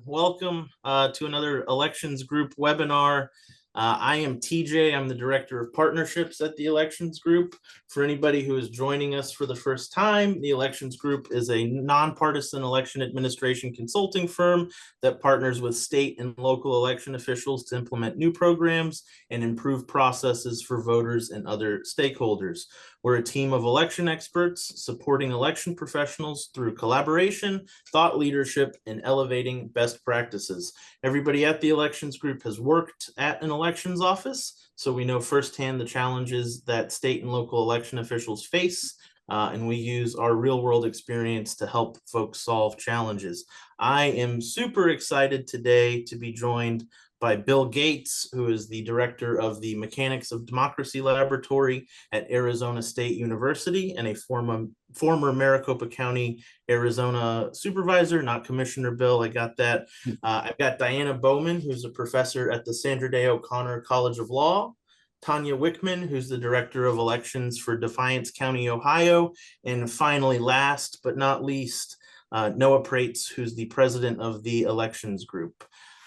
Welcome to another Elections Group webinar. I am TJ. I'm the Director of Partnerships at the Elections Group. For anybody who is joining us for the first time, the Elections Group is a nonpartisan election administration consulting firm that partners with state and local election officials to implement new programs and improve processes for voters and other stakeholders. We're a team of election experts supporting election professionals through collaboration, thought leadership, and elevating best practices. Everybody at the Elections Group has worked at an elections office, so we know firsthand the challenges that state and local election officials face, and we use our real world experience to help folks solve challenges. I am super excited today to be joined by Bill Gates, who is the director of the Mechanics of Democracy Laboratory at Arizona State University and a former Maricopa County, Arizona supervisor, not Commissioner Bill. I got that. I've got Diana Bowman, who's a professor at the Sandra Day O'Connor College of Law, Tanya Wickman, who's the director of elections for Defiance County, Ohio, and finally, last but not least, Noah Prates, who's the president of the Elections Group.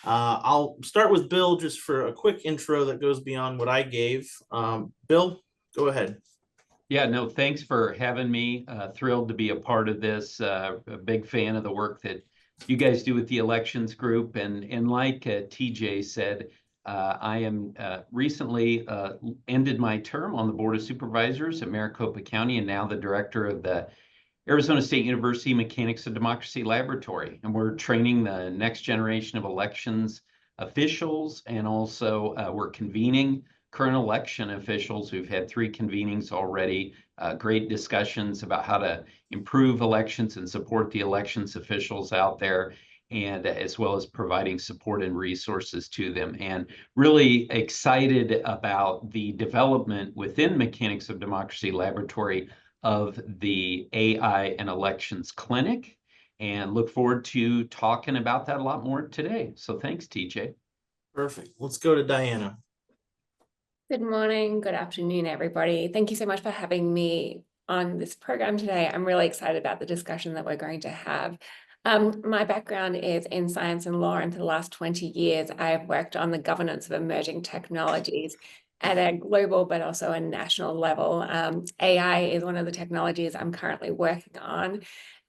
I'll start with Bill just for a quick intro that goes beyond what I gave. Bill, go ahead. Yeah, no, thanks for having me. Thrilled to be a part of this. A big fan of the work that you guys do with the Elections Group. And like TJ said, I am recently ended my term on the Board of Supervisors at Maricopa County and now the director of the Arizona State University Mechanics of Democracy Laboratory. And we're training the next generation of elections officials, and also we're convening current election officials. We've had 3 convenings already, great discussions about how to improve elections and support the elections officials out there, and as well as providing support and resources to them. And really excited about the development within Mechanics of Democracy Laboratory of the AI and Elections Clinic, and look forward to talking about that a lot more today. So thanks, TJ. Perfect. Let's go to Diana. Good morning, good afternoon, everybody. Thank you so much for having me on this program today. I'm really excited about the discussion that we're going to have. My background is in science and law, and for the last 20 years, I've worked on the governance of emerging technologies at a global but also a national level. AI is one of the technologies I'm currently working on,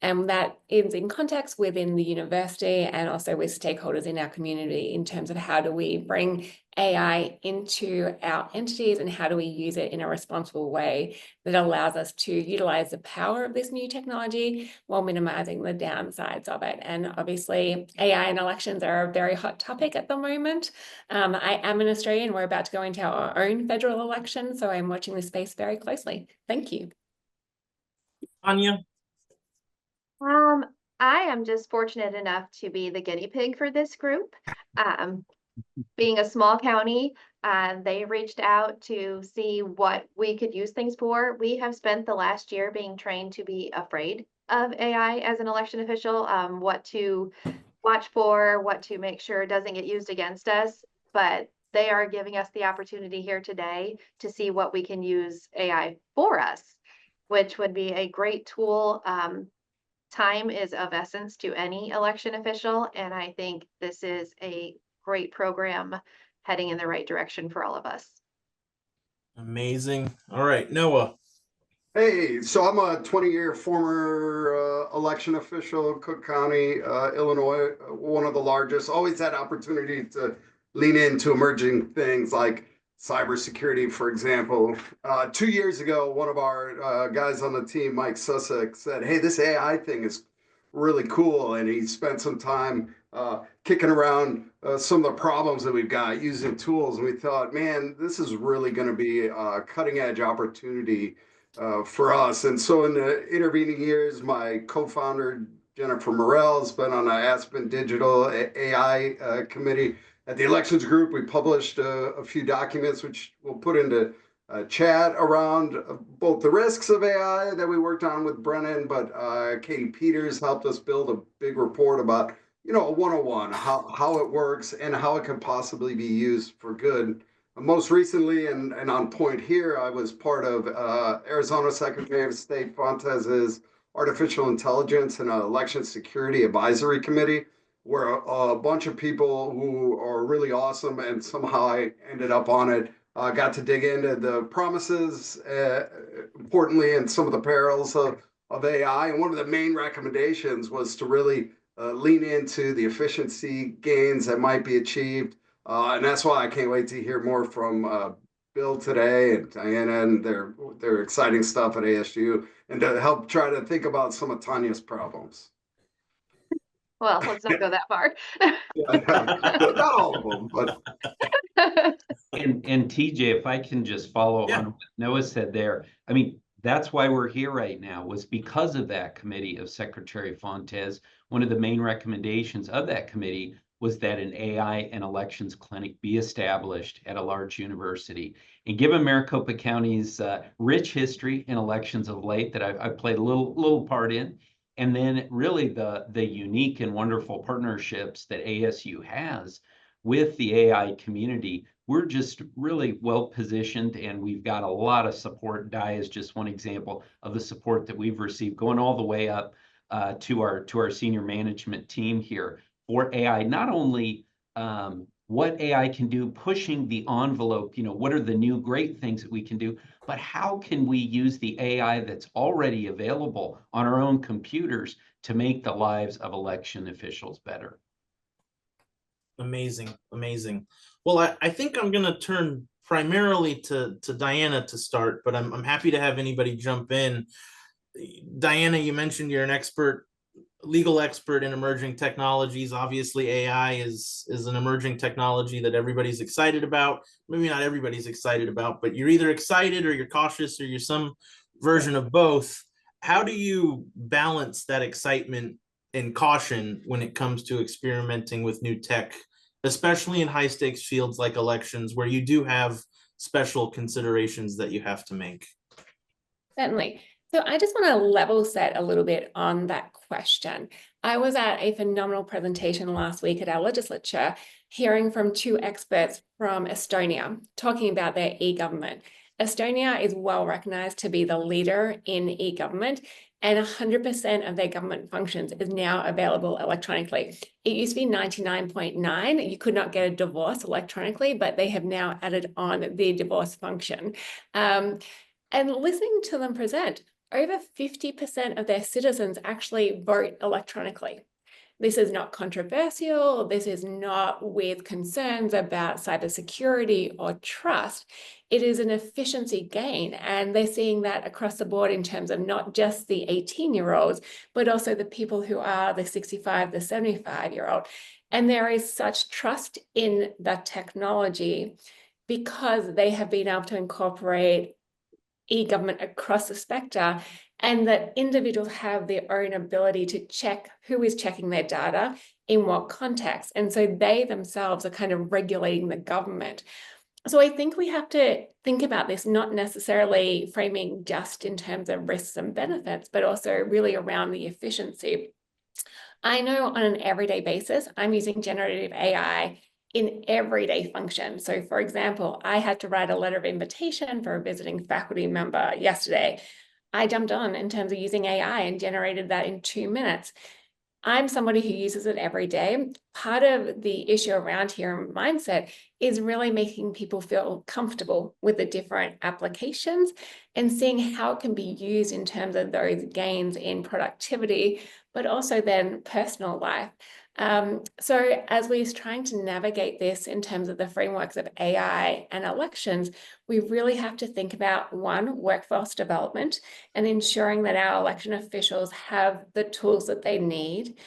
and that is in context within the university and also with stakeholders in our community in terms of how do we bring AI into our entities and how do we use it in a responsible way that allows us to utilize the power of this new technology while minimizing the downsides of it. And obviously, AI and elections are a very hot topic at the moment. I am an Australian. We're about to go into our own federal election, so I'm watching this space very closely. Thank you. Tanya? I am just fortunate enough to be the guinea pig for this group. Being a small county, they reached out to see what we could use things for. We have spent the last year being trained to be afraid of AI as an election official, what to watch for, what to make sure doesn't get used against us. But they are giving us the opportunity here today to see what we can use AI for us, which would be a great tool. Time is of essence to any election official, and I think this is a great program heading in the right direction for all of us. Amazing. All right, Noah. Hey, so I'm a 20-year former election official in Cook County, Illinois, one of the largest. Always had opportunity to lean into emerging things like cybersecurity, for example. 2 years ago, one of our guys on the team, Mike Sussex, said, hey, this AI thing is really cool. And he spent some time kicking around some of the problems that we've got using tools. And we thought, man, this is really going to be a cutting edge opportunity for us. And so in the intervening years, my co-founder, Jennifer Morell, has been on the Aspen Digital AI committee. At the Elections Group, we published a few documents, which we'll put into chat around both the risks of AI that we worked on with Brennan, but Katie Peters helped us build a big report about, a 101, how it works and how it can possibly be used for good. Most recently, and on point here, I was part of Arizona Secretary of State Fontes's Artificial Intelligence and Election Security Advisory Committee, where a bunch of people who are really awesome, and somehow I ended up on it, got to dig into the promises, importantly, and some of the perils of AI. And one of the main recommendations was to really lean into the efficiency gains that might be achieved. And that's why I can't wait to hear more from Bill today and Diana and their exciting stuff at ASU, and to help try to think about some of Tanya's problems. Well, let's not go that far. Not all of them, but And TJ, if I can just follow Yeah. on what Noah said there, I mean, that's why we're here right now, was because of that committee of Secretary Fontes. One of the main recommendations of that committee was that an AI and elections clinic be established at a large university. And given Maricopa County's rich history in elections of late that I've played a little part in, and then really the unique and wonderful partnerships that ASU has with the AI community, we're just really well positioned, and we've got a lot of support. Di is just one example of the support that we've received, going all the way up to our senior management team here for AI. Not only what AI can do, pushing the envelope, what are the new great things that we can do, but how can we use the AI that's already available on our own computers to make the lives of election officials better? Amazing, amazing. Well, I think I'm gonna turn primarily to Diana to start, but I'm happy to have anybody jump in. Diana, you mentioned you're an legal expert in emerging technologies. Obviously, AI is an emerging technology that everybody's excited about. Maybe not everybody's excited about, but you're either excited or you're cautious or you're some version of both. How do you balance that excitement and caution when it comes to experimenting with new tech, especially in high stakes fields like elections, where you do have special considerations that you have to make? Certainly. So I just want to level set a little bit on that question. I was at a phenomenal presentation last week at our legislature, hearing from two experts from Estonia talking about their e-government. Estonia is well recognized to be the leader in e-government, and 100% of their government functions is now available electronically. It used to be 99.9. You could not get a divorce electronically, but they have now added on the divorce function. And listening to them present, over 50% of their citizens actually vote electronically. This is not controversial. This is not with concerns about cybersecurity or trust. It is an efficiency gain. And they're seeing that across the board in terms of not just the 18-year-olds, but also the people who are the 65, the 75-year-old. And there is such trust in the technology because they have been able to incorporate e-government across the spectrum, and that individuals have their own ability to check who is checking their data in what context. And so they themselves are kind of regulating the government. So I think we have to think about this, not necessarily framing just in terms of risks and benefits, but also really around the efficiency. I know on an everyday basis, I'm using generative AI in everyday function. So for example, I had to write a letter of invitation for a visiting faculty member yesterday. I jumped on in terms of using AI and generated that in 2 minutes. I'm somebody who uses it every day. Part of the issue around here in mindset is really making people feel comfortable with the different applications and seeing how it can be used in terms of those gains in productivity, but also then personal life. So as we're trying to navigate this in terms of the frameworks of AI and elections, we really have to think about, one, workforce development and ensuring that our election officials have the tools that they need.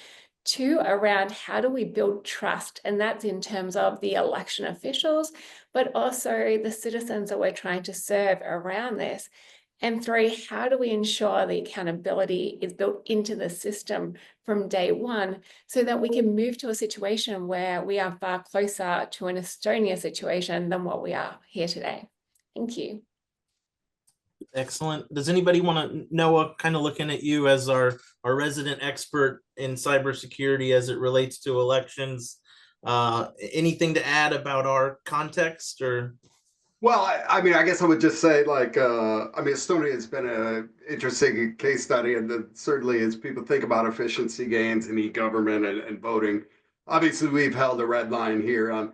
Two, around how do we build trust? And that's in terms of the election officials, but also the citizens that we're trying to serve around this. And three, how do we ensure the accountability is built into the system from day one so that we can move to a situation where we are far closer to an Estonia situation than what we are here today? Thank you. Excellent. Does anybody want to, Noah, kind of looking at you as our resident expert in cybersecurity as it relates to elections, anything to add about our context or? Well, I mean, I guess I would just say, like, I mean, Estonia has been an interesting case study, and certainly as people think about efficiency gains in e-government and voting, obviously we've held a red line here on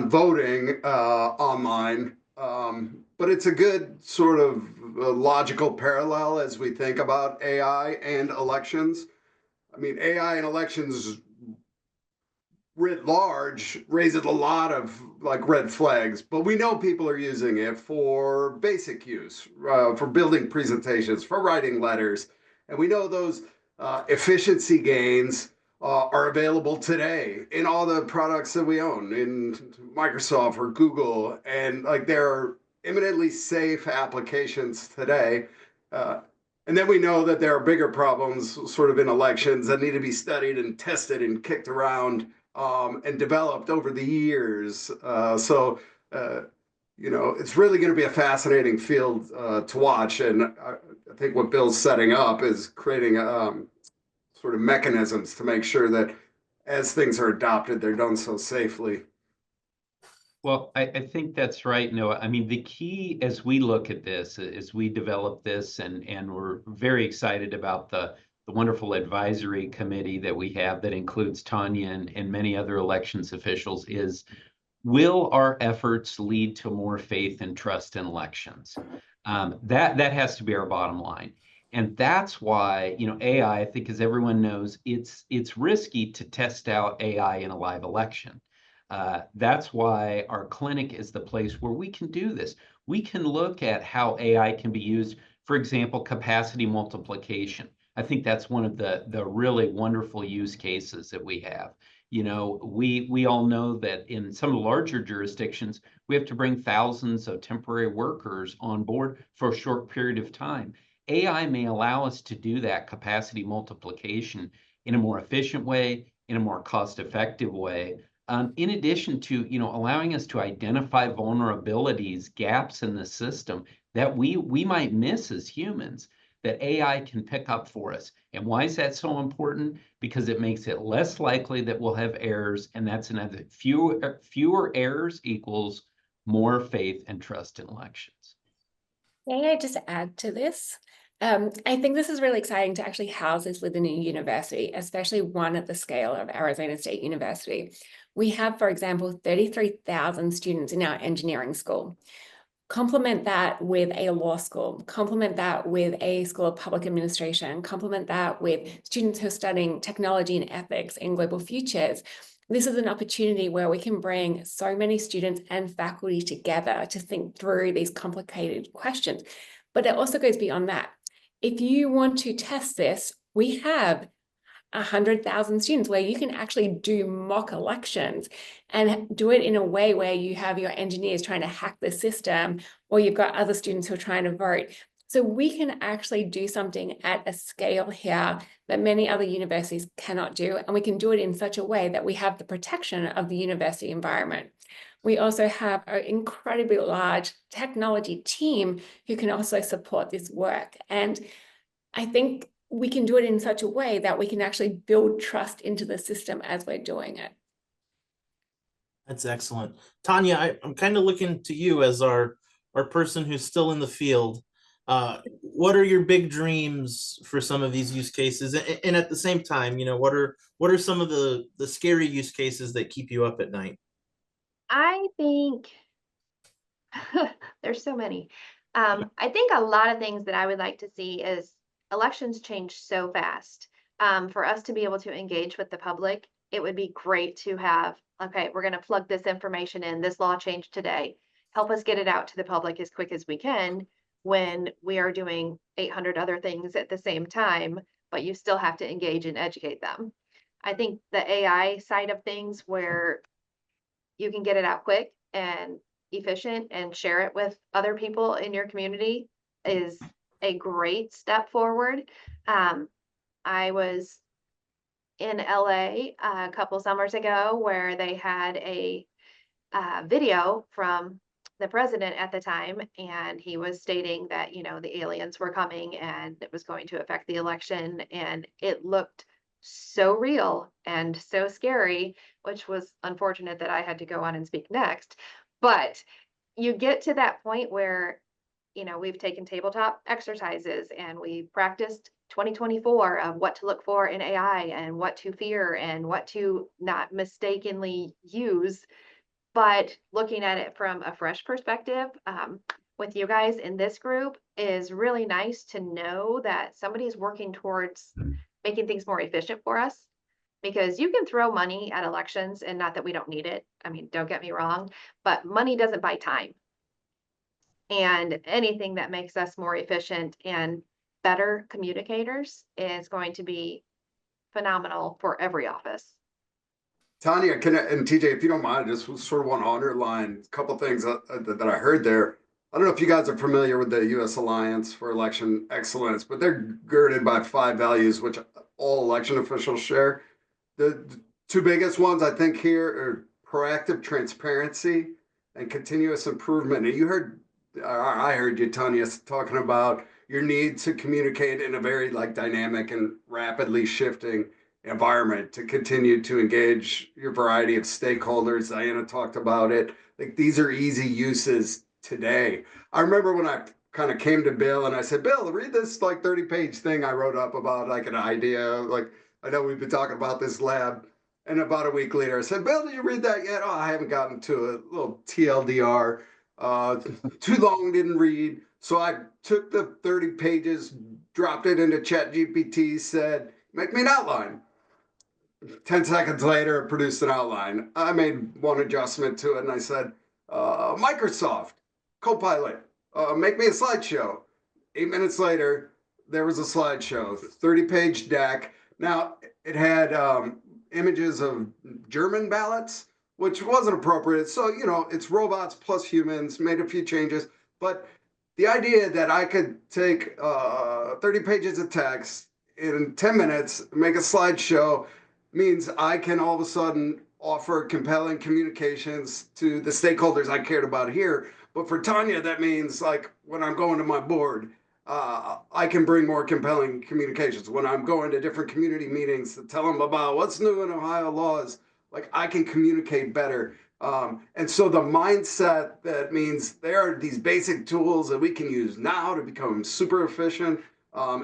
voting online, but it's a good sort of logical parallel as we think about AI and elections. I mean, AI and elections writ large raises a lot of like red flags, but we know people are using it for basic use, for building presentations, for writing letters, and we know those efficiency gains are available today in all the products that we own in Microsoft or Google, and like there are eminently safe applications today. And then we know that there are bigger problems sort of in elections that need to be studied and tested and kicked around and developed over the years. You know, it's really going to be a fascinating field to watch. And I think what Bill's setting up is creating sort of mechanisms to make sure that as things are adopted, they're done so safely. Well, I think that's right, Noah. I mean, the key as we look at this, as we develop this, and we're very excited about the wonderful advisory committee that we have that includes Tanya and many other elections officials, is will our efforts lead to more faith and trust in elections? That has to be our bottom line. And that's why, you know, AI, I think as everyone knows, it's risky to test out AI in a live election. That's why our clinic is the place where we can do this. We can look at how AI can be used, for example, capacity multiplication. I think that's one of the really wonderful use cases that we have. You know, we all know that in some of the larger jurisdictions, we have to bring thousands of temporary workers on board for a short period of time. AI may allow us to do that capacity multiplication in a more efficient way, in a more cost-effective way. In addition to, you know, allowing us to identify vulnerabilities, gaps in the system that we might miss as humans, that AI can pick up for us. And why is that so important? Because it makes it less likely that we'll have errors, and that's another fewer errors equals more faith and trust in elections. May I just add to this? I think this is really exciting to actually house this within a university, especially one at the scale of Arizona State University. We have, for example, 33,000 students in our engineering school. Complement that with a law school, complement that with a school of public administration, complement that with students who are studying technology and ethics and global futures. This is an opportunity where we can bring so many students and faculty together to think through these complicated questions. But it also goes beyond that. If you want to test this, we have 100,000 students where you can actually do mock elections and do it in a way where you have your engineers trying to hack the system, or you've got other students who are trying to vote. So we can actually do something at a scale here that many other universities cannot do. And we can do it in such a way that we have the protection of the university environment. We also have an incredibly large technology team who can also support this work. And I think we can do it in such a way that we can actually build trust into the system as we're doing it. That's excellent. Tanya, I'm kind of looking to you as our person who's still in the field. What are your big dreams for some of these use cases? And at the same time, you know, what are some of the scary use cases that keep you up at night? I think there's so many. I think a lot of things that I would like to see is elections change so fast. For us to be able to engage with the public, it would be great to have, okay, we're going to plug this information in. This law changed today. Help us get it out to the public as quick as we can when we are doing 800 other things at the same time, but you still have to engage and educate them. I think the AI side of things where you can get it out quick and efficient and share it with other people in your community is a great step forward. I was in LA a couple summers ago where they had a video from the president at the time, and he was stating that, you know, the aliens were coming and it was going to affect the election, and it looked so real and so scary, which was unfortunate that I had to go on and speak next. But you get to that point where we've taken tabletop exercises and we practiced 2024 of what to look for in AI and what to fear and what to not mistakenly use. But looking at it from a fresh perspective, with you guys in this group is really nice to know that somebody's working towards making things more efficient for us. Because you can throw money at elections, and not that we don't need it. I mean, don't get me wrong, but money doesn't buy time. And anything that makes us more efficient and better communicators is going to be phenomenal for every office. Tanya, and TJ, if you don't mind, I just sort of want to underline a couple things that I heard there. I don't know if you guys are familiar with the U.S. Alliance for Election Excellence, but they're girded by 5 values, which all election officials share. The two biggest ones I think here are proactive transparency and continuous improvement. And I heard you, Tanya, talking about your need to communicate in a very dynamic and rapidly shifting environment to continue to engage your variety of stakeholders. Diana talked about it. These are easy uses today. I remember when I kind of came to Bill and I said, Bill, read this 30-page thing I wrote up about an idea. I know we've been talking about this lab. And about a week later, I said, Bill, did you read that yet? Oh, I haven't gotten to it. A little TLDR. Too long, didn't read. So I took the 30 pages, dropped it into ChatGPT, said, make me an outline. 10 seconds later, it produced an outline. I made one adjustment to it and I said, Microsoft, Copilot, make me a slideshow. 8 minutes later, there was a slideshow, 30-page deck. Now, it had images of German ballots, which wasn't appropriate. So, it's robots plus humans, made a few changes. But the idea that I could take 30 pages of text in 10 minutes, make a slideshow, means I can all of a sudden offer compelling communications to the stakeholders I cared about here. But for Tanya, that means when I'm going to my board, I can bring more compelling communications. When I'm going to different community meetings to tell them about what's new in Ohio laws, I can communicate better. And so the mindset that means there are these basic tools that we can use now to become super efficient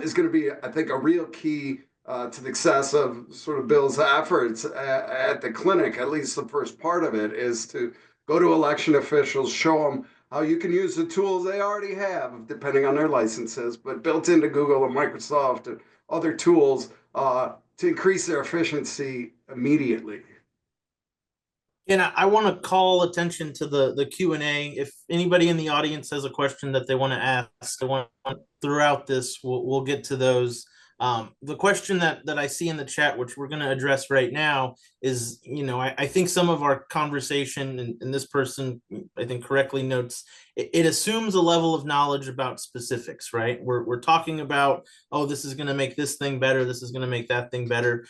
is going to be, I think, a real key to the success of sort of Bill's efforts at the clinic. At least the first part of it is to go to election officials, show them how you can use the tools they already have, depending on their licenses, but built into Google and Microsoft and other tools to increase their efficiency immediately. And I want to call attention to the Q&A. If anybody in the audience has a question that they want to ask, throughout this, we'll get to those. The question that I see in the chat, which we're going to address right now, is, I think some of our conversation, and this person, I think, correctly notes, it assumes a level of knowledge about specifics, right? We're talking about, oh, this is going to make this thing better, this is going to make that thing better.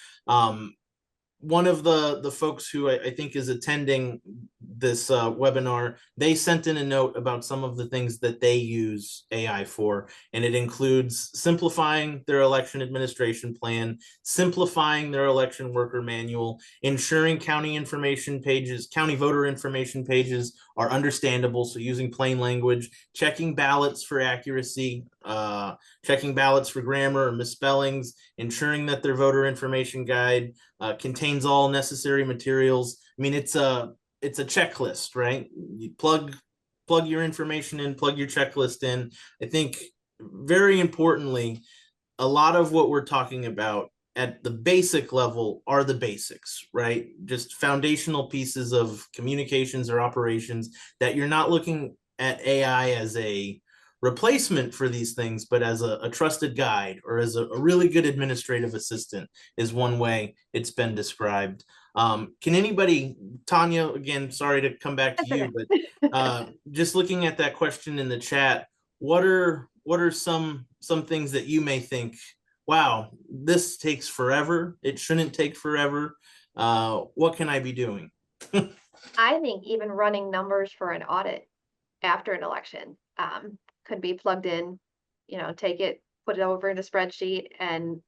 One of the folks who I think is attending this webinar, they sent in a note about some of the things that they use AI for, and it includes simplifying their election administration plan, simplifying their election worker manual, ensuring county voter information pages are understandable, so using plain language, checking ballots for accuracy, checking ballots for grammar or misspellings, ensuring that their voter information guide contains all necessary materials. I mean, it's a checklist, right? You plug your information in, plug your checklist in. I think very importantly, a lot of what we're talking about at the basic level are the basics, right? Just foundational pieces of communications or operations that you're not looking at AI as a replacement for these things, but as a trusted guide or as a really good administrative assistant is one way it's been described. Can anybody, Tanya, again, sorry to come back to you, but just looking at that question in the chat, what are some things that you may think, wow, this takes forever, it shouldn't take forever, what can I be doing? I think even running numbers for an audit after an election could be plugged in, take it, put it over in a spreadsheet and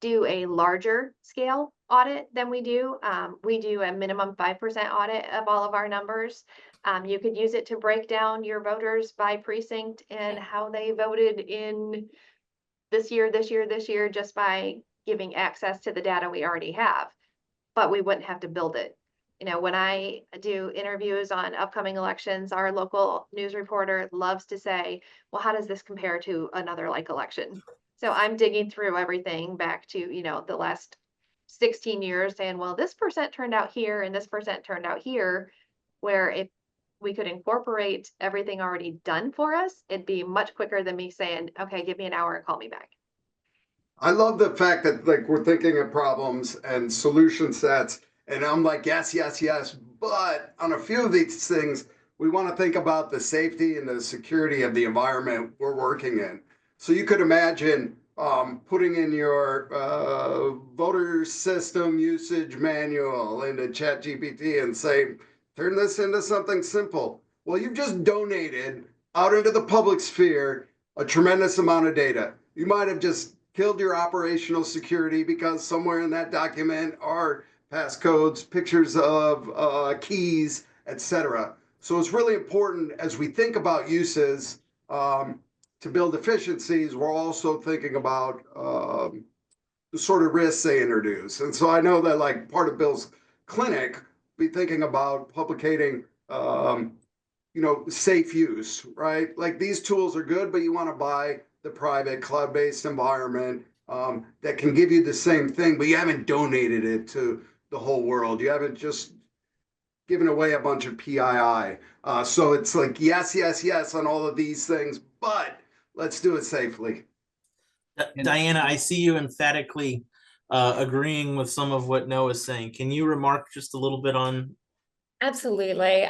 do a larger scale audit than we do. We do a minimum 5% audit of all of our numbers. You could use it to break down your voters by precinct and how they voted in this year, just by giving access to the data we already have. But we wouldn't have to build it. You know, when I do interviews on upcoming elections, our local news reporter loves to say, well, how does this compare to another like election? So I'm digging through everything back to, you know, the last 16 years saying, well, this percent turned out here and this percent turned out here, where if we could incorporate everything already done for us, it'd be much quicker than me saying, okay, give me an hour and call me back. I love the fact that like we're thinking of problems and solution sets, and I'm like, yes, yes, yes. But on a few of these things, we want to think about the safety and the security of the environment we're working in. So you could imagine putting in your voter system usage manual into ChatGPT and say, turn this into something simple. Well, you've just donated out into the public sphere a tremendous amount of data. You might have just killed your operational security because somewhere in that document are passcodes, pictures of keys, etc. So it's really important as we think about uses to build efficiencies. We're also thinking about the sort of risks they introduce. And so I know that like part of Bill's clinic, be thinking about publicating, you know, safe use, right? Like these tools are good, but you want to buy the private cloud-based environment that can give you the same thing, but you haven't donated it to the whole world. You haven't just given away a bunch of PII. So it's like, yes, yes, yes on all of these things, but let's do it safely. Diana, I see you emphatically agreeing with some of what Noah's saying. Can you remark just a little bit on? Absolutely.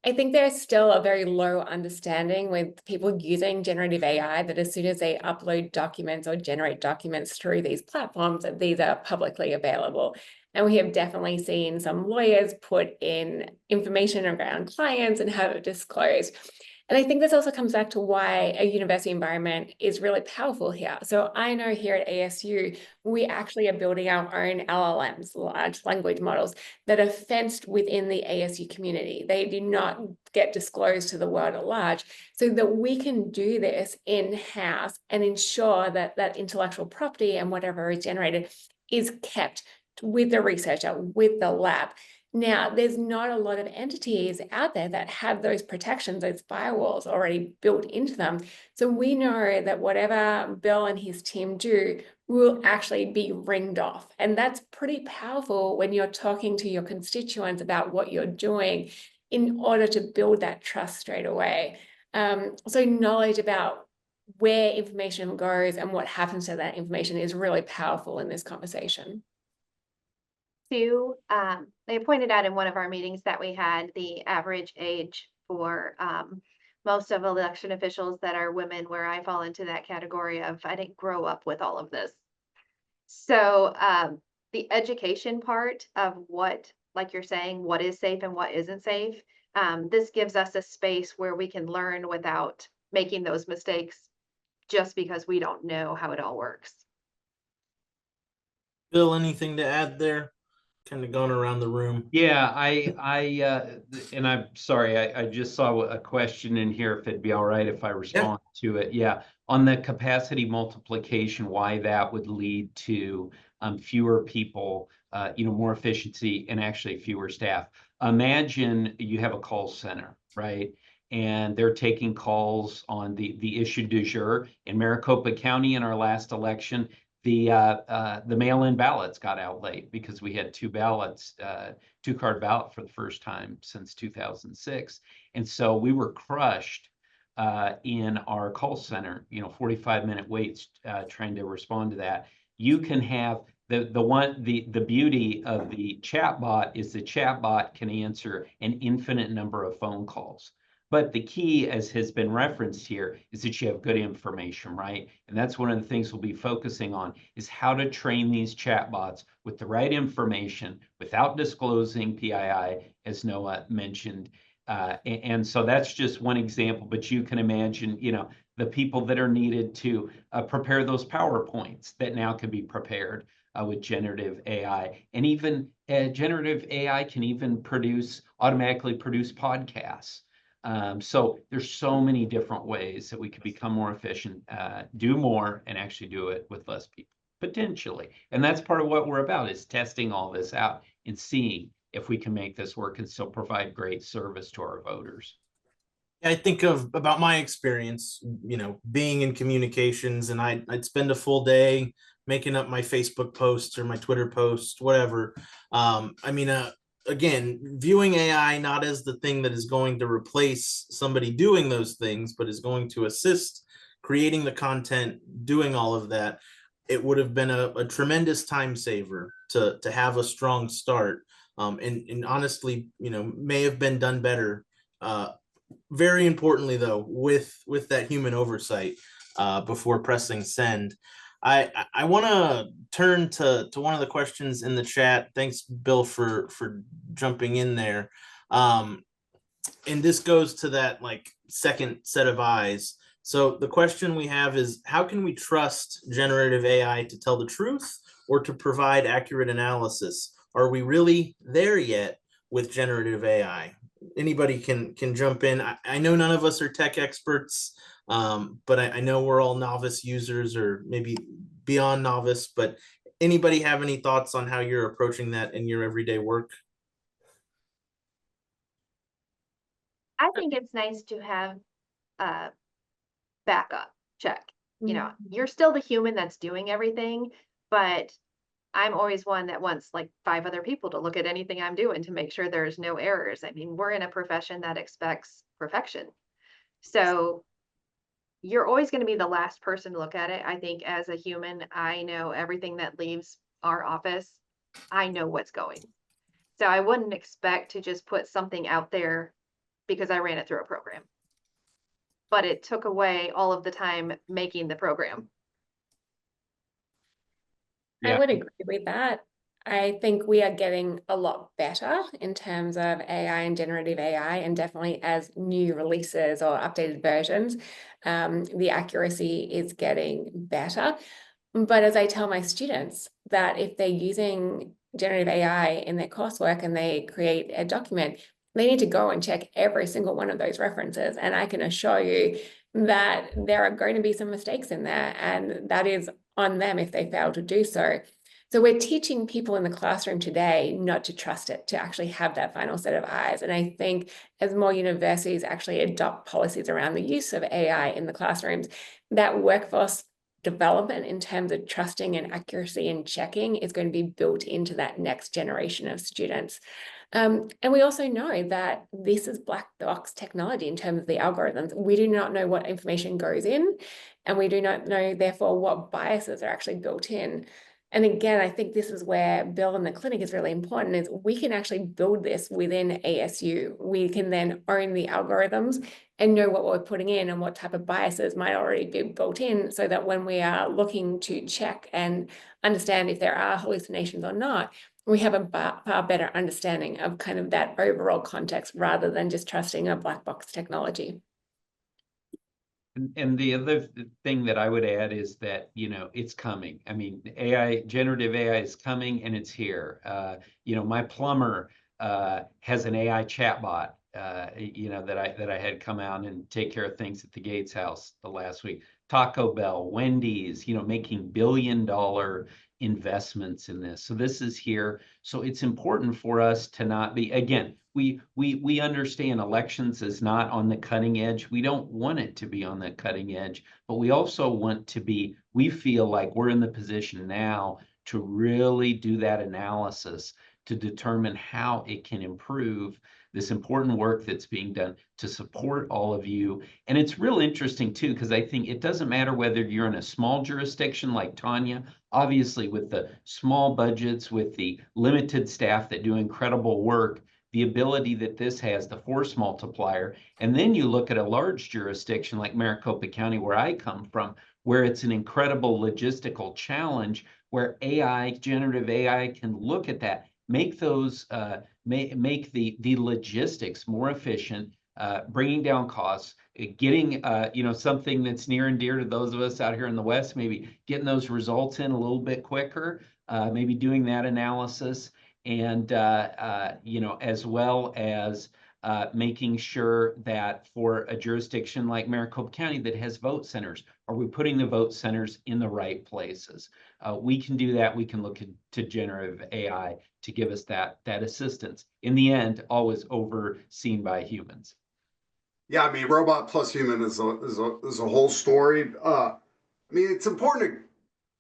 I think there's still a very low understanding with people using generative AI that as soon as they upload documents or generate documents through these platforms, that these are publicly available. And we have definitely seen some lawyers put in information around clients and have it disclosed. And I think this also comes back to why a university environment is really powerful here. So I know here at ASU, we actually are building our own LLMs, large language models, that are fenced within the ASU community. They do not get disclosed to the world at large, so that we can do this in-house and ensure that that intellectual property and whatever is generated is kept with the researcher, with the lab. Now, there's not a lot of entities out there that have those protections, those firewalls already built into them. So we know that whatever Bill and his team do will actually be ringed off. And that's pretty powerful when you're talking to your constituents about what you're doing in order to build that trust straight away. So knowledge about where information goes and what happens to that information is really powerful in this conversation. Two, they pointed out in one of our meetings that we had the average age for most of election officials that are women, where I fall into that category of I didn't grow up with all of this. So the education part of what, like you're saying, what is safe and what isn't safe, this gives us a space where we can learn without making those mistakes just because we don't know how it all works. Bill, anything to add there? Kind of going around the room. Yeah, and I'm sorry, I just saw a question in here, if it'd be all right if I respond to it. Yeah, on the capacity multiplication, why that would lead to fewer people, you know, more efficiency and actually fewer staff. Imagine you have a call center, right? And they're taking calls on the issue du jour. In Maricopa County in our last election, the mail-in ballots got out late because we had two-card ballot for the first time since 2006. And so we were crushed in our call center, you know, 45-minute waits trying to respond to that. You can have the beauty of the chatbot is the chatbot can answer an infinite number of phone calls. But the key, as has been referenced here, is that you have good information, right? And that's one of the things we'll be focusing on, is how to train these chatbots with the right information without disclosing PII, as Noah mentioned. And so that's just one example, but you can imagine, you know, the people that are needed to prepare those PowerPoints that now can be prepared. with generative AI. And even generative AI can even automatically produce podcasts. So there's so many different ways that we could become more efficient, do more, and actually do it with less people, potentially. And that's part of what we're about, is testing all this out and seeing if we can make this work and still provide great service to our voters. I think about my experience, being in communications, and I'd spend a full day making up my Facebook posts or my Twitter posts, whatever. Again, viewing AI not as the thing that is going to replace somebody doing those things, but is going to assist creating the content, doing all of that. It would have been a tremendous time saver to have a strong start. And honestly, may have been done better. Very importantly, though, with that human oversight before pressing send. I want to turn to one of the questions in the chat. Thanks, Bill, for jumping in there. And this goes to that second set of eyes. So the question we have is, how can we trust generative AI to tell the truth or to provide accurate analysis? Are we really there yet with generative AI? Anybody can jump in. I know none of us are tech experts, but I know we're all novice users, or maybe beyond novice. But anybody have any thoughts on how you're approaching that in your everyday work? I think it's nice to have a backup check. You're still the human that's doing everything, but I'm always one that wants 5 other people to look at anything I'm doing to make sure there's no errors. I mean, we're in a profession that expects perfection. So you're always going to be the last person to look at it. I think as a human, I know everything that leaves our office. I know what's going. So I wouldn't expect to just put something out there because I ran it through a program. But it took away all of the time making the program. Yeah. I would agree with that. I think we are getting a lot better in terms of AI and generative AI, and definitely as new releases or updated versions, the accuracy is getting better. But as I tell my students, that if they're using generative AI in their coursework and they create a document, they need to go and check every single one of those references. And I can assure you that there are going to be some mistakes in there, and that is on them if they fail to do so. So we're teaching people in the classroom today not to trust it, to actually have that final set of eyes. And I think as more universities actually adopt policies around the use of AI in the classrooms, that workforce development in terms of trusting and accuracy and checking is going to be built into that next generation of students. And we also know that this is black box technology in terms of the algorithms. We do not know what information goes in, and we do not know, therefore, what biases are actually built in. And again, I think this is where Bill and the clinic is really important, is we can actually build this within ASU. We can then own the algorithms and know what we're putting in and what type of biases might already be built in, so that when we are looking to check and understand if there are hallucinations or not, we have a far better understanding of kind of that overall context, rather than just trusting a black box technology. And the other thing that I would add is that, it's coming. I mean, generative AI is coming, and it's here. My plumber has an AI chatbot, that I had come out and take care of things at the Gates house the last week. Taco Bell, Wendy's, making billion-dollar investments in this. So this is here. So it's important for us to not be, again, we understand elections is not on the cutting edge. We don't want it to be on the cutting edge, but we also want to be, we feel like we're in the position now to really do that analysis to determine how it can improve this important work that's being done to support all of you. And it's real interesting too, because I think it doesn't matter whether you're in a small jurisdiction like Tanya, obviously with the small budgets, with the limited staff that do incredible work, the ability that this has, the force multiplier. And then you look at a large jurisdiction like Maricopa County, where I come from, where it's an incredible logistical challenge, where generative AI can look at that, make those, make the logistics more efficient, bringing down costs, getting, something that's near and dear to those of us out here in the West, maybe getting those results in a little bit quicker, maybe doing that analysis, and, as well as making sure that for a jurisdiction like Maricopa County that has vote centers, are we putting the vote centers in the right places? We can do that. We can look to generative AI to give us that assistance. In the end, always overseen by humans. Yeah, I mean, robot plus human is a whole story. I mean, it's important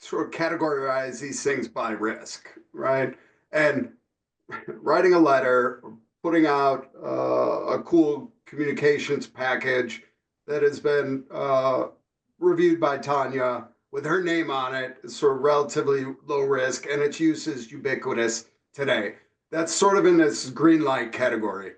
to sort of categorize these things by risk, right? And writing a letter, putting out a cool communications package that has been reviewed by Tanya with her name on it is sort of relatively low risk, and its use is ubiquitous today. That's sort of in this green light category.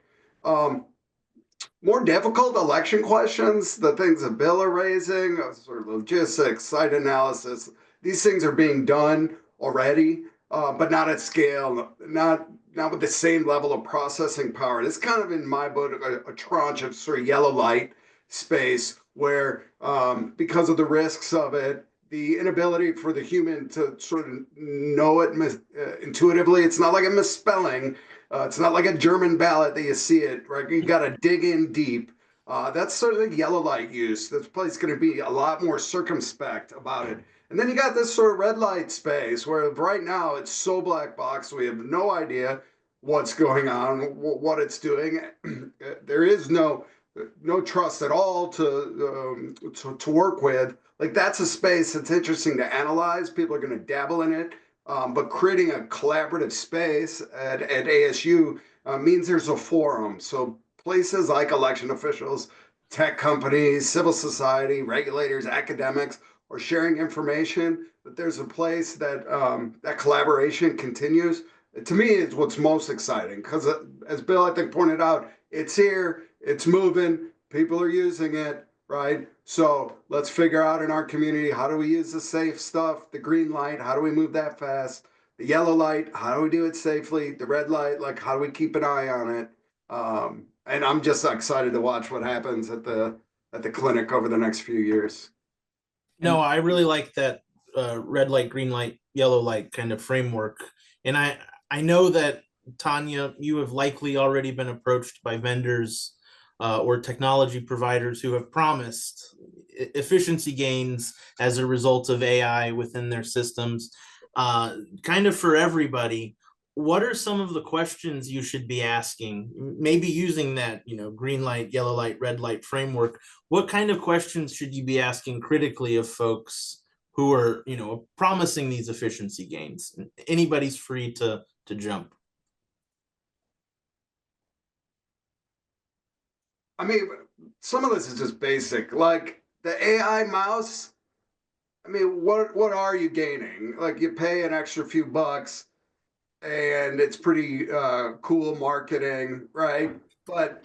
More difficult election questions, the things that Bill are raising, sort of logistics, site analysis, these things are being done already, but not at scale, not with the same level of processing power. It's kind of in my book a tranche of sort of yellow light space where, because of the risks of it, the inability for the human to sort of know it intuitively. It's not like a misspelling. It's not like a German ballot that you see it, right? You got to dig in deep. That's sort of the yellow light use. This place is going to be a lot more circumspect about it. And then you got this sort of red light space where right now it's so black box. We have no idea what's going on, what it's doing. There is no trust at all to work with. Like, that's a space that's interesting to analyze. People are going to dabble in it. But creating a collaborative space at ASU means there's a forum. So places like election officials, tech companies, civil society, regulators, academics are sharing information, that there's a place that that collaboration continues. To me, it's what's most exciting because, as Bill, I think, pointed out, it's here, it's moving, people are using it, right? So let's figure out in our community, how do we use the safe stuff, the green light, how do we move that fast? The yellow light, how do we do it safely? The red light, like, how do we keep an eye on it? And I'm just excited to watch what happens at the clinic over the next few years. No, I really like that red light, green light, yellow light kind of framework. And I know that, Tanya, you have likely already been approached by vendors or technology providers who have promised efficiency gains as a result of AI within their systems. Kind of for everybody, what are some of the questions you should be asking? Maybe using that, green light, yellow light, red light framework. What kind of questions should you be asking critically of folks who are, promising these efficiency gains? Anybody's free to jump. I mean, some of this is just basic, like the AI mouse. I mean, what are you gaining? Like, you pay an extra few bucks and it's pretty cool marketing, right? But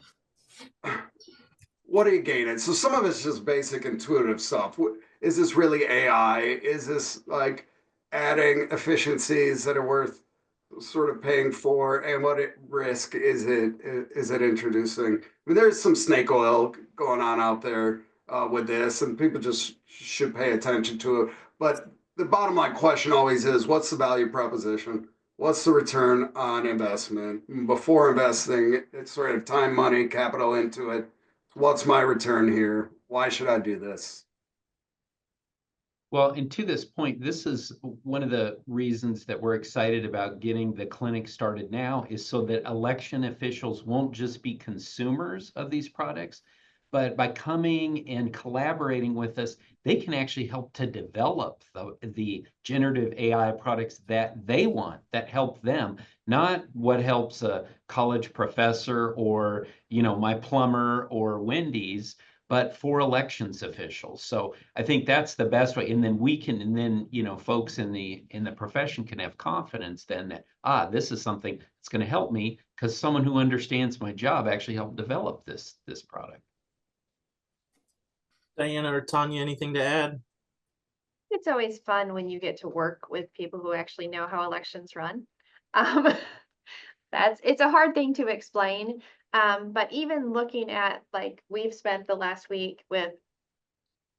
what are you gaining? So some of it's just basic intuitive stuff. Is this really AI? Is this like adding efficiencies that are worth sort of paying for, and what risk is it introducing? I mean, there's some snake oil going on out there with this, and people just should pay attention to it. But the bottom line question always is, what's the value proposition? What's the return on investment? Before investing, it's sort of time, money, capital into it. What's my return here? Why should I do this? Well, and to this point, this is one of the reasons that we're excited about getting the clinic started now, is so that election officials won't just be consumers of these products, but by coming and collaborating with us, they can actually help to develop the generative AI products that they want, that help them, not what helps a college professor or, my plumber or Wendy's, but for elections officials. So I think that's the best way. And then folks in the profession can have confidence then that, this is something that's going to help me, because someone who understands my job actually helped develop this product. Diana or Tanya, anything to add? It's always fun when you get to work with people who actually know how elections run. It's a hard thing to explain. But even looking at, like, we've spent the last week with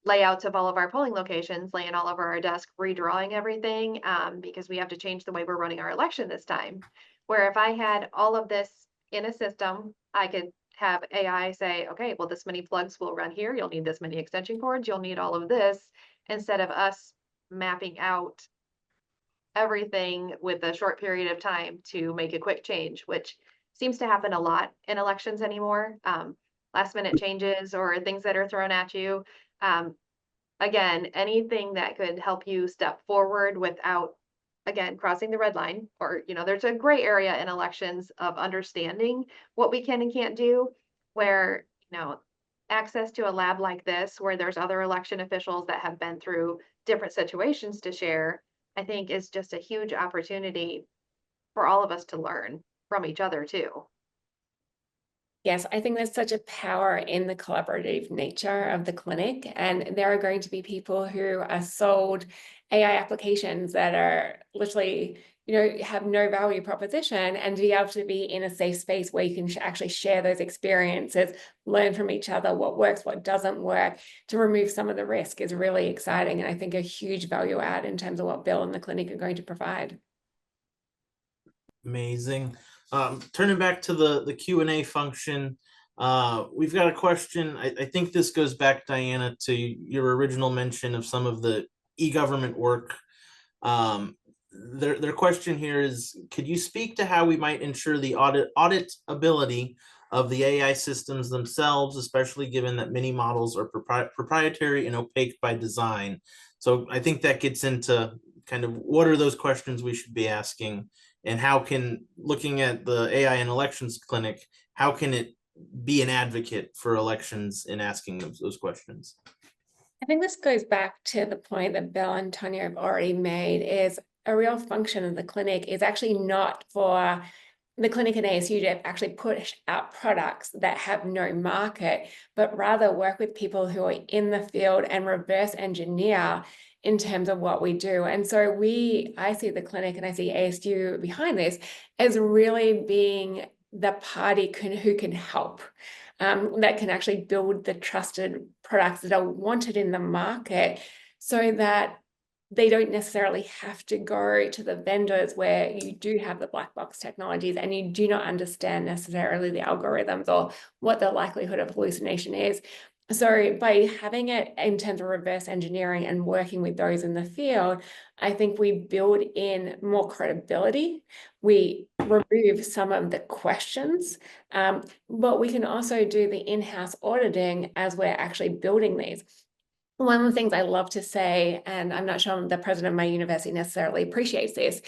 layouts of all of our polling locations, laying all over our desk, redrawing everything, because we have to change the way we're running our election this time. Where if I had all of this in a system, I could have AI say, okay, well, this many plugs will run here. You'll need this many extension cords. You'll need all of this, instead of us mapping out everything with a short period of time to make a quick change, which seems to happen a lot in elections anymore. Last minute changes or things that are thrown at you. Again, anything that could help you step forward without, again, crossing the red line, or, there's a gray area in elections of understanding what we can and can't do, where, access to a lab like this, where there's other election officials that have been through different situations to share, I think is just a huge opportunity for all of us to learn from each other too. Yes, I think there's such a power in the collaborative nature of the clinic, and there are going to be people who are sold AI applications that are literally, have no value proposition, and to be able to be in a safe space where you can actually share those experiences, learn from each other, what works, what doesn't work, to remove some of the risk is really exciting, and I think a huge value add in terms of what Bill and the clinic are going to provide. Amazing. Turning back to the Q&A function, we've got a question. I think this goes back, Diana, to your original mention of some of the e-government work. Their question here is, could you speak to how we might ensure the auditability of the AI systems themselves, especially given that many models are proprietary and opaque by design? So I think that gets into kind of what are those questions we should be asking, and how can, looking at the AI and elections clinic, how can it be an advocate for elections in asking those questions? I think this goes back to the point that Bill and Tonya have already made, is a real function of the clinic is actually not for the clinic and ASU to actually push out products that have no market, but rather work with people who are in the field and reverse engineer in terms of what we do. And so I see the clinic and I see ASU behind this as really being the party who can help, that can actually build the trusted products that are wanted in the market, so that they don't necessarily have to go to the vendors where you do have the black box technologies and you do not understand necessarily the algorithms or what the likelihood of hallucination is. So by having it in terms of reverse engineering and working with those in the field, I think we build in more credibility. We remove some of the questions, but we can also do the in-house auditing as we're actually building these. One of the things I love to say, and I'm not sure the president of my university necessarily appreciates this,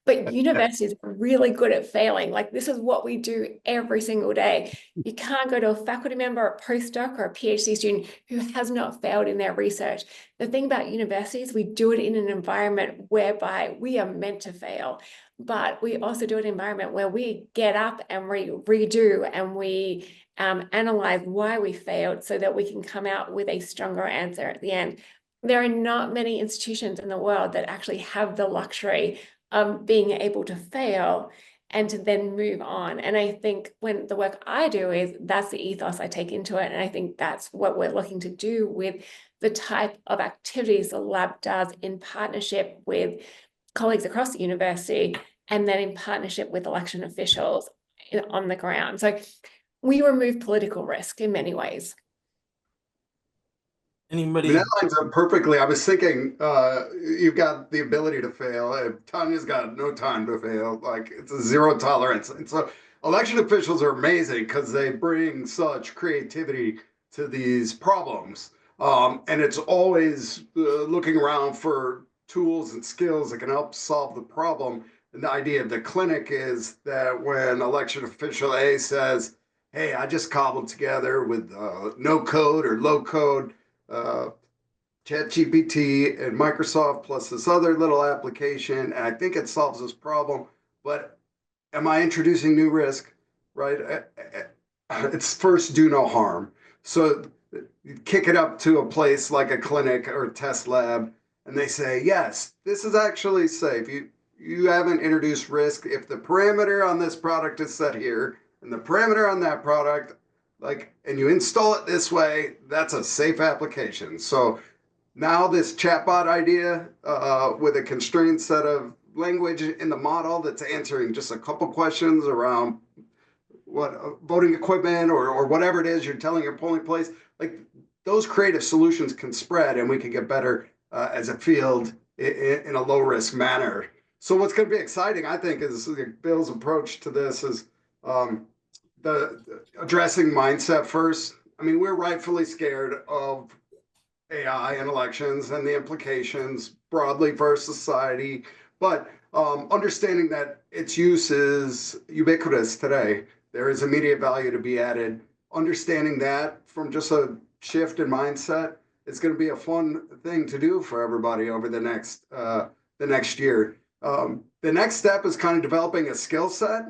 but universities are really good at failing. Like, this is what we do every single day. You can't go to a faculty member, a postdoc, or a PhD student who has not failed in their research. The thing about universities, we do it in an environment whereby we are meant to fail, but we also do it in an environment where we get up and redo and we analyze why we failed so that we can come out with a stronger answer at the end. There are not many institutions in the world that actually have the luxury of being able to fail and to then move on. And I think when the work I do is, that's the ethos I take into it. And I think that's what we're looking to do with the type of activities the lab does in partnership with colleagues across the university, and then in partnership with election officials on the ground. So we remove political risk in many ways. Anybody? That lines up perfectly. I was thinking, you've got the ability to fail. Tanya's got no time to fail. Like, it's a zero tolerance. And so election officials are amazing because they bring such creativity to these problems. And it's always looking around for tools and skills that can help solve the problem. And the idea of the clinic is that when election official A says, hey, I just cobbled together with no code or low code, ChatGPT and Microsoft plus this other little application, and I think it solves this problem, but am I introducing new risk, right? It's first do no harm. So kick it up to a place like a clinic or a test lab, and they say, yes, this is actually safe. You haven't introduced risk. If the parameter on this product is set here, and the parameter on that product, like, and you install it this way, that's a safe application. So now this chatbot idea with a constrained set of language in the model that's answering just a couple questions around what voting equipment or whatever it is you're telling your polling place, like those creative solutions can spread and we can get better as a field in a low risk manner. So what's going to be exciting, I think, is Bill's approach to this is the addressing mindset first. I mean, we're rightfully scared of AI and elections and the implications broadly for society, but understanding that its use is ubiquitous today. There is immediate value to be added. Understanding that from just a shift in mindset, it's going to be a fun thing to do for everybody over the next year. The next step is kind of developing a skill set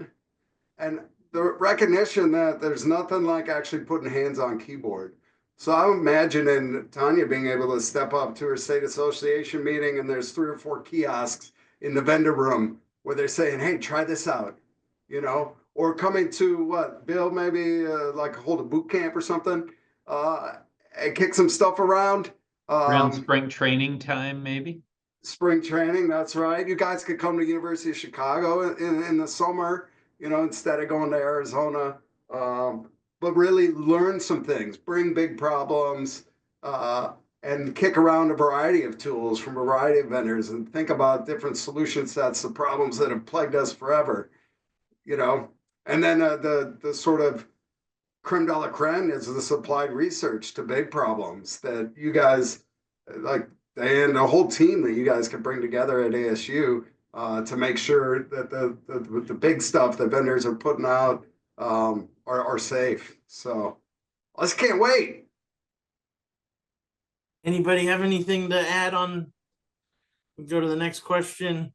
and the recognition that there's nothing like actually putting hands on keyboard. So I'm imagining Tanya being able to step up to her state association meeting and there's 3 or 4 kiosks in the vendor room where they're saying, hey, try this out, you know, or coming to what, Bill, maybe like hold a boot camp or something and kick some stuff around. Around spring training time, maybe? Spring training, that's right. You guys could come to University of Chicago in the summer, you know, instead of going to Arizona. But really learn some things, bring big problems, and kick around a variety of tools from a variety of vendors and think about different solution sets of problems that have plagued us forever, you know. And then the sort of creme de la creme is this applied research to big problems that you guys, like, and a whole team that you guys can bring together at ASU to make sure that the big stuff that vendors are putting out are safe. So I just can't wait. Anybody have anything to add on? We go to the next question.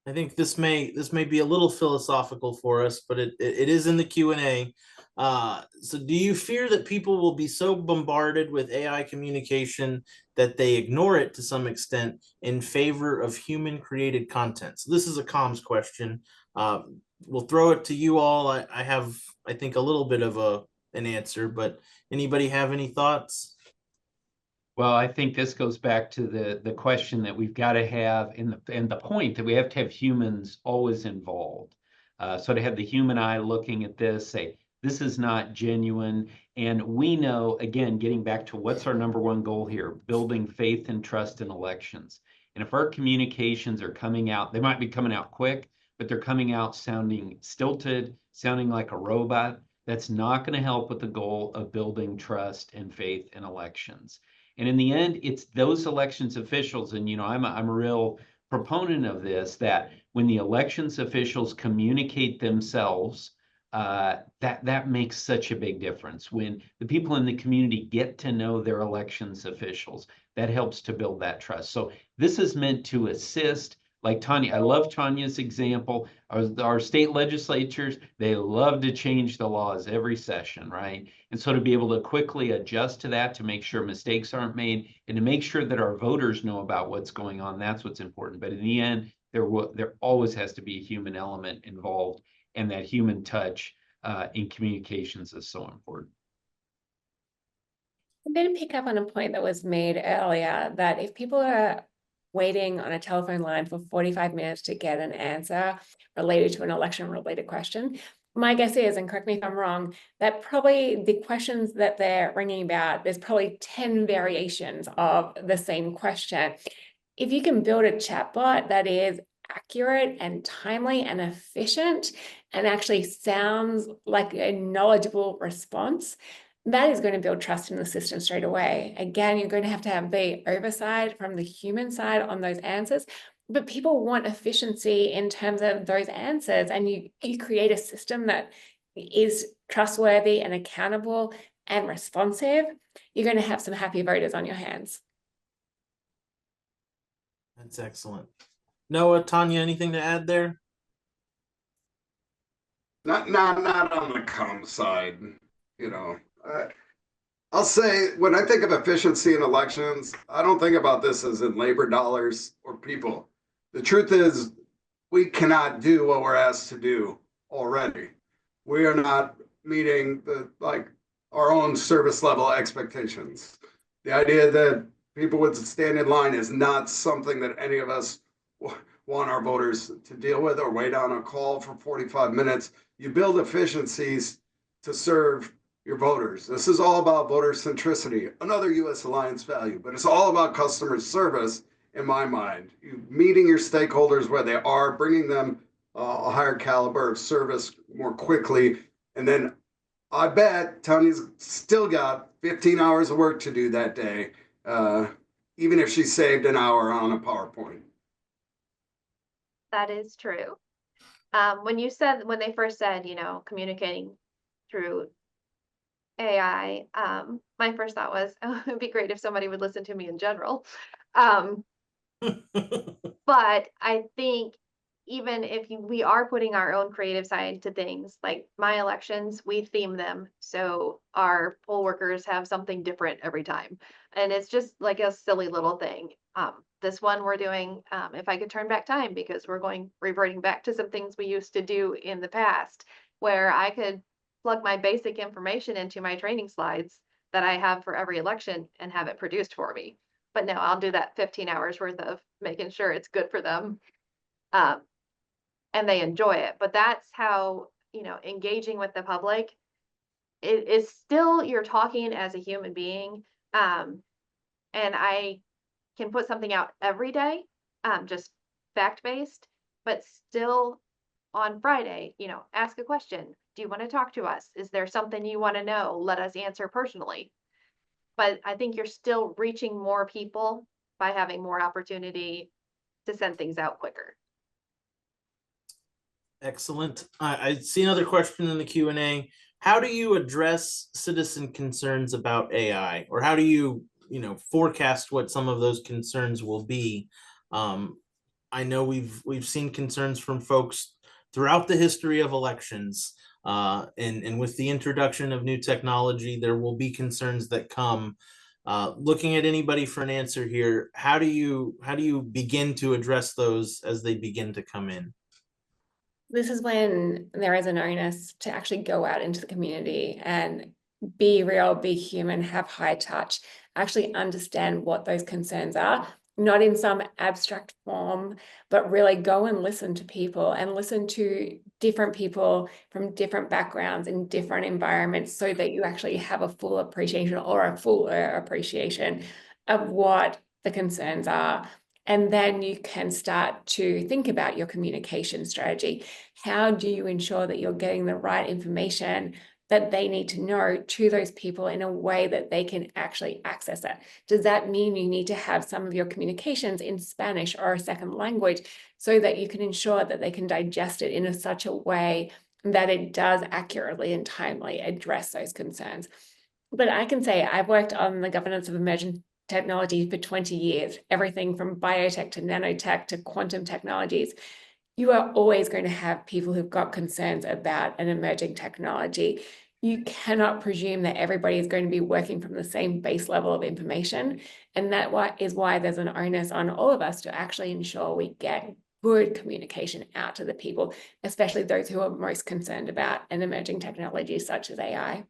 I think this may be a little philosophical for us, but it is in the Q&A. So do you fear that people will be so bombarded with AI communication that they ignore it to some extent in favor of human created content? So this is a comms question. We'll throw it to you all. I have, I think, a little bit of an answer, but anybody have any thoughts? Well, I think this goes back to the question that we've got to have and the point that we have to have humans always involved. So to have the human eye looking at this, say, this is not genuine. And we know, again, getting back to what's our number one goal here, building faith and trust in elections. And if our communications are coming out, they might be coming out quick, but they're coming out sounding stilted, sounding like a robot, that's not going to help with the goal of building trust and faith in elections. And in the end, it's those elections officials, and you know, I'm a real proponent of this, that when the elections officials communicate themselves, that makes such a big difference. When the people in the community get to know their elections officials, that helps to build that trust. So this is meant to assist. Like Tanya, I love Tanya's example. Our state legislatures, they love to change the laws every session, right? And so to be able to quickly adjust to that, to make sure mistakes aren't made, and to make sure that our voters know about what's going on, that's what's important. But in the end, there always has to be a human element involved, and that human touch in communications is so important. I'm going to pick up on a point that was made earlier, that if people are waiting on a telephone line for 45 minutes to get an answer related to an election related question, my guess is, and correct me if I'm wrong, that probably the questions that they're ringing about, there's probably 10 variations of the same question. If you can build a chatbot that is accurate and timely and efficient and actually sounds like a knowledgeable response, that is going to build trust in the system straight away. Again, you're going to have the oversight from the human side on those answers, but people want efficiency in terms of those answers. And you create a system that is trustworthy and accountable and responsive, you're going to have some happy voters on your hands. That's excellent. Noah, Tanya, anything to add there? Not on the comm side, you know. I'll say when I think of efficiency in elections, I don't think about this as in labor dollars or people. The truth is, we cannot do what we're asked to do already. we are not meeting our own service level expectations. The idea that people would stand in line is not something that any of us want our voters to deal with, or wait on a call for 45 minutes. You build efficiencies to serve your voters. This is all about voter centricity, another U.S. Alliance value, but it's all about customer service in my mind. You meeting your stakeholders where they are, bringing them a higher caliber of service more quickly. And then I bet Tony's still got 15 hours of work to do that day, even if she saved an hour on a PowerPoint. That is true. When they first said, communicating through AI, my first thought was, oh, it'd be great if somebody would listen to me in general. But I think even if we are putting our own creative side to things, like my elections, we theme them so our poll workers have something different every time. And it's just like a silly little thing. This one we're doing, if I could turn back time, because we're reverting back to some things we used to do in the past, where I could plug my basic information into my training slides that I have for every election and have it produced for me. But no, I'll do that 15 hours worth of making sure it's good for them. And they enjoy it. But that's how, engaging with the public, it is still, you're talking as a human being. And I can put something out every day, just fact-based, but still on Friday, ask a question. Do you want to talk to us? Is there something you want to know? Let us answer personally. But I think you're still reaching more people by having more opportunity to send things out quicker. Excellent. I see another question in the Q&A. How do you address citizen concerns about AI, or how do you, forecast what some of those concerns will be? I know we've seen concerns from folks throughout the history of elections, and with the introduction of new technology, there will be concerns that come. Looking at anybody for an answer here, how do you begin to address those as they begin to come in? This is when there is an onus to actually go out into the community and be real, be human, have high touch, actually understand what those concerns are, not in some abstract form, but really go and listen to people and listen to different people from different backgrounds in different environments, so that you actually have a full appreciation, or a fuller appreciation of what the concerns are. And then you can start to think about your communication strategy. How do you ensure that you're getting the right information that they need to know to those people in a way that they can actually access it? Does that mean you need to have some of your communications in Spanish or a second language, so that you can ensure that they can digest it in such a way that it does accurately and timely address those concerns? But I can say I've worked on the governance of emerging technology for 20 years, everything from biotech to nanotech to quantum technologies. You are always going to have people who've got concerns about an emerging technology. You cannot presume that everybody is going to be working from the same base level of information. And that is why there's an onus on all of us to actually ensure we get good communication out to the people, especially those who are most concerned about an emerging technology such as AI. I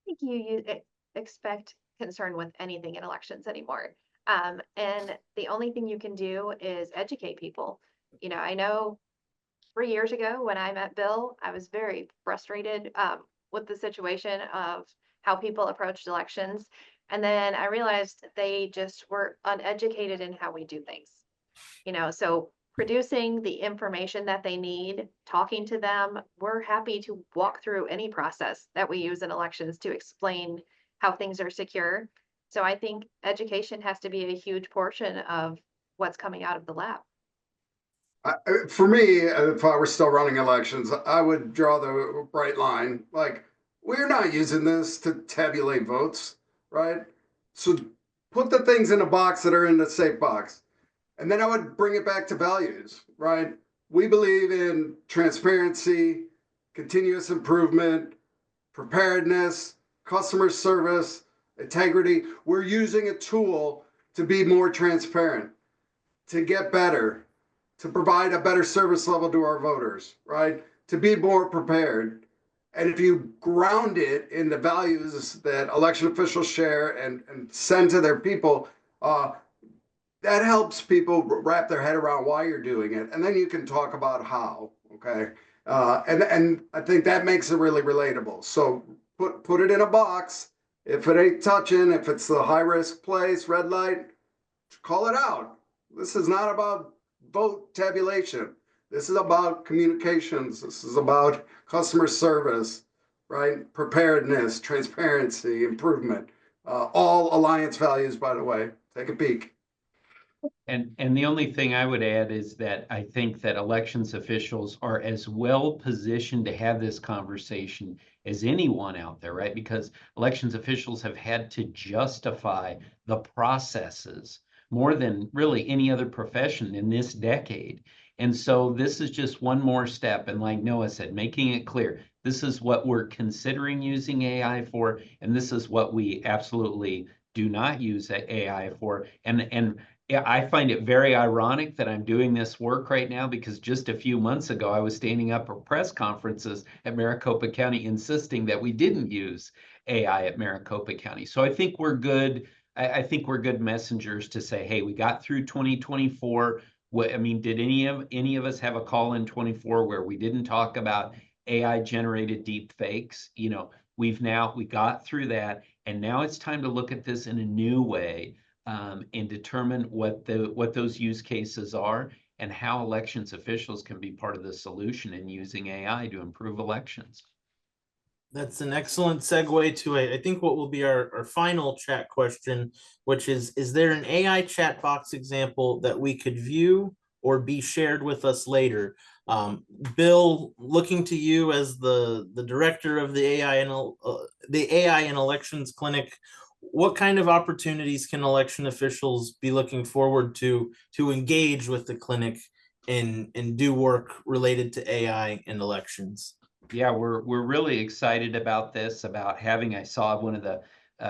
think you expect concern with anything in elections anymore. And the only thing you can do is educate people. I know 3 years ago when I met Bill, I was very frustrated with the situation of how people approached elections. And then I realized they just were uneducated in how we do things. So producing the information that they need, talking to them, we're happy to walk through any process that we use in elections to explain how things are secure. So I think education has to be a huge portion of what's coming out of the lab. For me, if I were still running elections, I would draw the bright line. Like, we're not using this to tabulate votes, right? So put the things in a box that are in the safe box. And then I would bring it back to values, right? We believe in transparency, continuous improvement, preparedness, customer service, integrity. We're using a tool to be more transparent, to get better, to provide a better service level to our voters, right? to be more prepared. And if you ground it in the values that election officials share and send to their people, that helps people wrap their head around why you're doing it. And then you can talk about how, okay? And I think that makes it really relatable. So put it in a box. If it ain't touching, if it's the high risk place, red light, call it out. This is not about vote tabulation. This is about communications. This is about customer service, right? Preparedness, transparency, improvement. All Alliance values, by the way. Take a peek. And the only thing I would add is that I think that elections officials are as well positioned to have this conversation as anyone out there, right? Because elections officials have had to justify the processes more than really any other profession in this decade. And so this is just one more step. And like Noah said, making it clear, this is what we're considering using AI for, and this is what we absolutely do not use AI for. And yeah, I find it very ironic that I'm doing this work right now because just a few months ago, I was standing up at press conferences at Maricopa County insisting that we didn't use AI at Maricopa County. So I think we're good. I think we're good messengers to say, hey, we got through 2024. I mean, did any of us have a call in 24 where we didn't talk about AI generated deep fakes? You know, we got through that, and now it's time to look at this in a new way. And determine what those use cases are and how elections officials can be part of the solution in using AI to improve elections. That's an excellent segue to I think what will be our final chat question, which is there an AI chat box example that we could view or be shared with us later? Bill, looking to you as the director of the AI and Elections Clinic, what kind of opportunities can election officials be looking forward to engage with the clinic and do work related to AI and elections? Yeah, we're really excited about this, about having, I saw one of the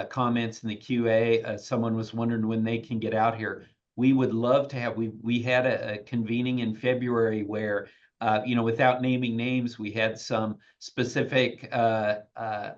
comments in the QA, someone was wondering when they can get out here. We would love to have, we had a convening in February where, you know, without naming names, we had some specific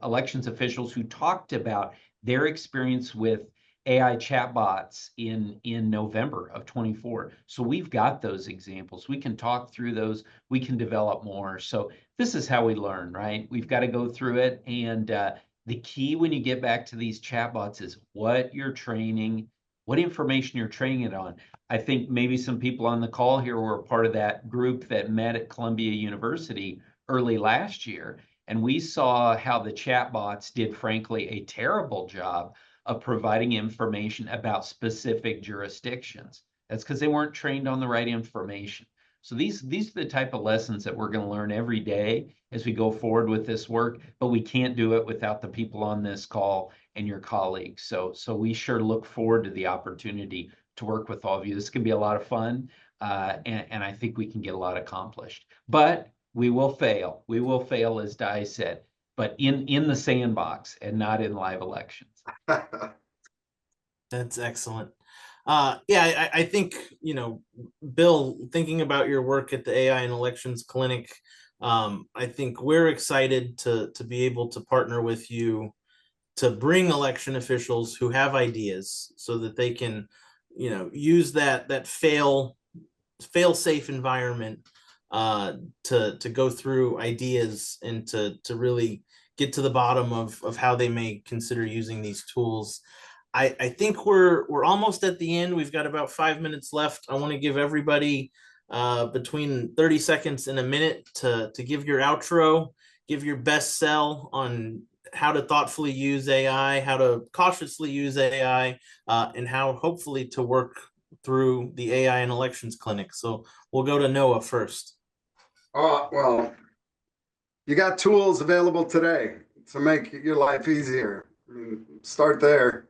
elections officials who talked about their experience with AI chatbots in November of 24. So we've got those examples. We can talk through those. We can develop more. So this is how we learn, right? We've got to go through it. And the key when you get back to these chatbots is what you're training, what information you're training it on. I think maybe some people on the call here were part of that group that met at Columbia University early last year. And we saw how the chatbots did, frankly, a terrible job of providing information about specific jurisdictions. That's because they weren't trained on the right information. So these are the type of lessons that we're going to learn every day as we go forward with this work, but we can't do it without the people on this call and your colleagues. So we sure look forward to the opportunity to work with all of you. This can be a lot of fun, and I think we can get a lot accomplished. But we will fail. We will fail, as Di said, but in the sandbox and not in live elections. That's excellent. Yeah, I think, you know, Bill, thinking about your work at the AI and Elections Clinic, I think we're excited to be able to partner with you to bring election officials who have ideas so that they can, you know, use that fail-safe environment to go through ideas and to really get to the bottom of how they may consider using these tools. I think we're almost at the end. We've got about 5 minutes left. I want to give everybody between 30 seconds and a minute to give your outro, give your best sell on how to thoughtfully use AI, how to cautiously use AI, and how hopefully to work through the AI and Elections Clinic. So we'll go to Noah first. Well, you got tools available today to make your life easier. I mean, start there.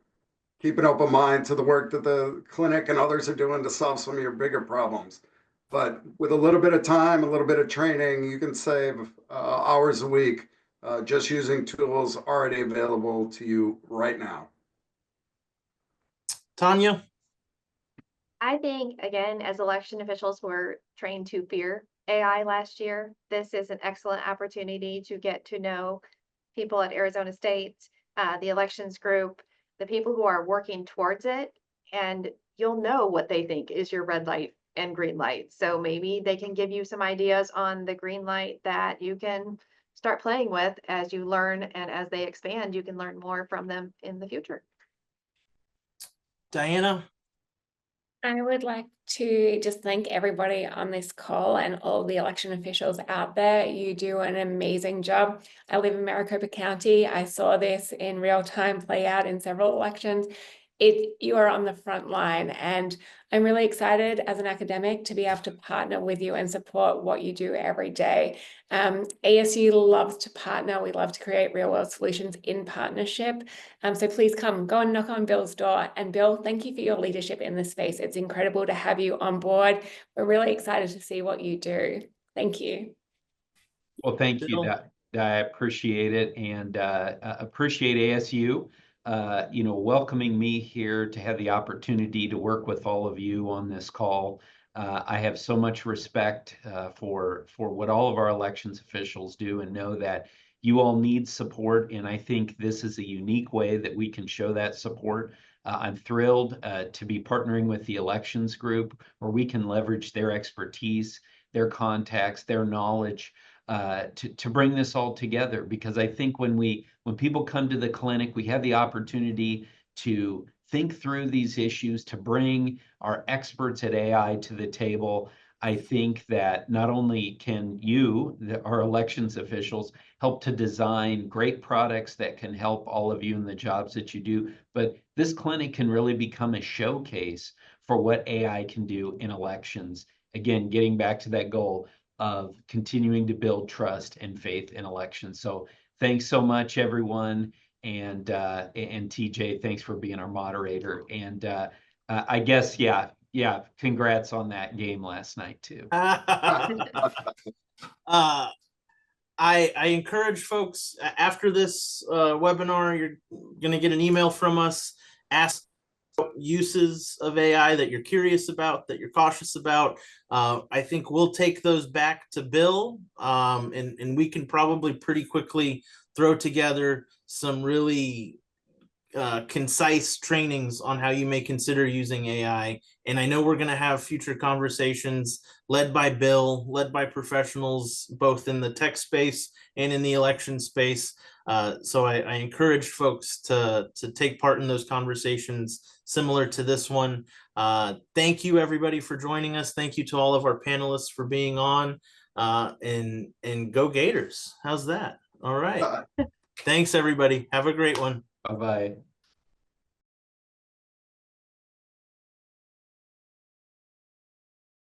Keep an open mind to the work that the clinic and others are doing to solve some of your bigger problems. But with a little bit of time, a little bit of training, you can save hours a week just using tools already available to you right now. Tanya? I think, again, as election officials, we're trained to fear AI last year. This is an excellent opportunity to get to know people at Arizona State, the elections group, the people who are working towards it, and you'll know what they think is your red light and green light. So maybe they can give you some ideas on the green light that you can start playing with as you learn, and as they expand, you can learn more from them in the future. Diana? I would like to just thank everybody on this call and all the election officials out there. You do an amazing job. I live in Maricopa County. I saw this in real time play out in several elections. You are on the front line, and I'm really excited as an academic to be able to partner with you and support what you do every day. ASU loves to partner. We love to create real world solutions in partnership. So please go and knock on Bill's door. And Bill, thank you for your leadership in this space. It's incredible to have you on board. We're really excited to see what you do. Thank you. Well, thank you. Bill? I appreciate it, and appreciate ASU, welcoming me here to have the opportunity to work with all of you on this call. I have so much respect for what all of our elections officials do, and know that you all need support. And I think this is a unique way that we can show that support. I'm thrilled to be partnering with the elections group, where we can leverage their expertise, their contacts, their knowledge to bring this all together. Because I think when people come to the clinic, we have the opportunity to think through these issues, to bring our experts at AI to the table. I think that not only can our elections officials, help to design great products that can help all of you in the jobs that you do, but this clinic can really become a showcase for what AI can do in elections. Again, getting back to that goal of continuing to build trust and faith in elections. So thanks so much, everyone. And TJ, thanks for being our moderator. And I guess, yeah, congrats on that game last night too. I encourage folks, after this webinar, you're going to get an email from us. Ask uses of AI that you're curious about, that you're cautious about. I think we'll take those back to Bill, and we can probably pretty quickly throw together some really concise trainings on how you may consider using AI. And I know we're going to have future conversations led by Bill, led by professionals, both in the tech space and in the election space. So I encourage folks to take part in those conversations similar to this one. Thank you, everybody, for joining us. Thank you to all of our panelists for being on, and go Gators. How's that? All right. Thanks, everybody. Have a great one. Bye-bye.